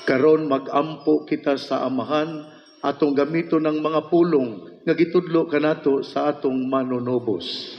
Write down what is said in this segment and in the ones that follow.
Karon magampo kita sa Amahan, atong gamito ng mga pulong nga gitudlo kanato sa atong manunobos.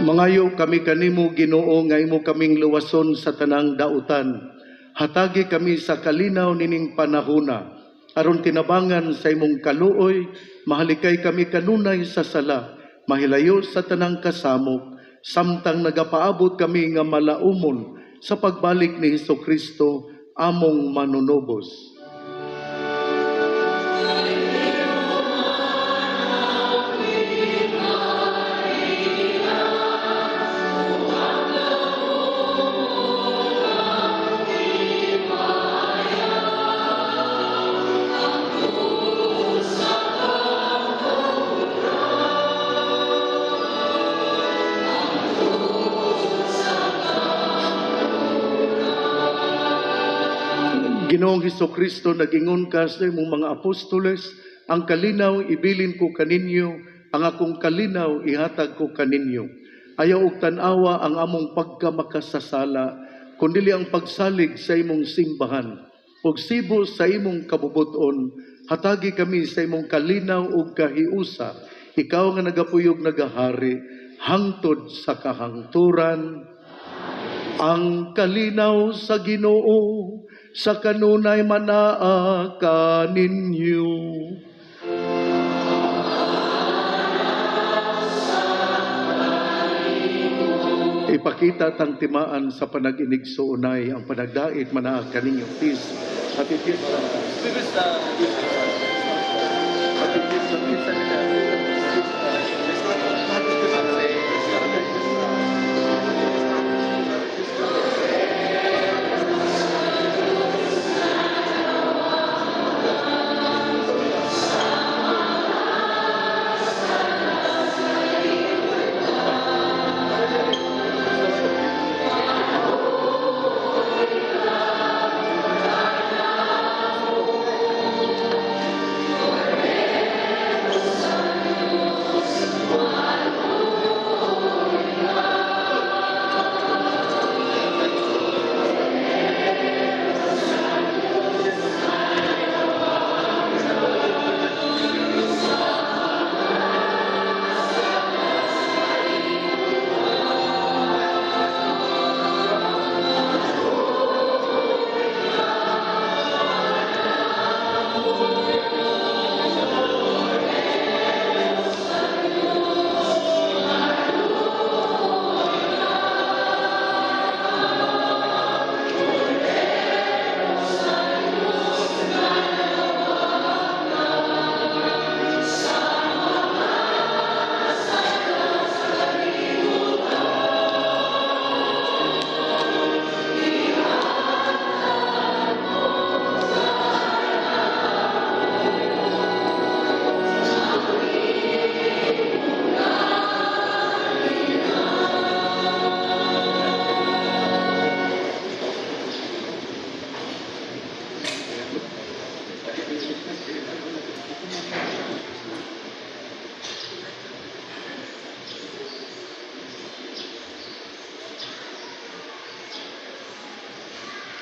Mangayo kami kanimo Ginoo nga imo kaming luwason sa tanang dautan. Hatagi kami sa kalinaw nining panahona. Aron tinabangan sa imong kaluoy, mahalikay kami kanunay sa sala, mahilayo sa tanang kasamok, samtang nagapaabot kami nga malaumon sa pagbalik ni Hesukristo, among manunobos. Ginoong Hesukristo, nagingon ka sa imong mga apostoles, ang kalinaw ibilin ko kaninyo, ang akong kalinaw ihatag ko kaninyo. Ayaw og tan-awa ang among pagkamakasasala, kundi ang pagsalig sa imong simbahan. Ug sibo sa imong kabubuton, hatagi kami sa imong kalinaw ug kahiusa. Ikaw nga nagapuyog nagahari, hangtod sa kahangturan. Ang kalinaw sa Ginoo, sa kanunay manaa kaninyo. Ipakita tang timaan sa panag-inig suunay ang panagdait manaa kaninyo. Please, hatitid sa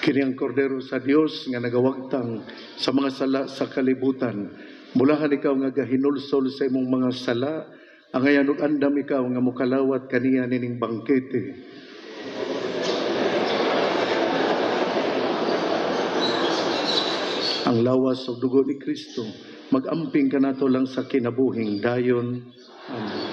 Kini ang kordero sa Dios nga nagawagtang sa mga sala sa kalibutan. Mulahan ikaw nga gahinulsol sa imong mga sala, ang ayan ug andam ikaw nga mukalawat kaniya nining bangkete. Ang lawas o dugo ni Kristo, mag-amping ka nato lang sa kinabuhing dayon. Amen.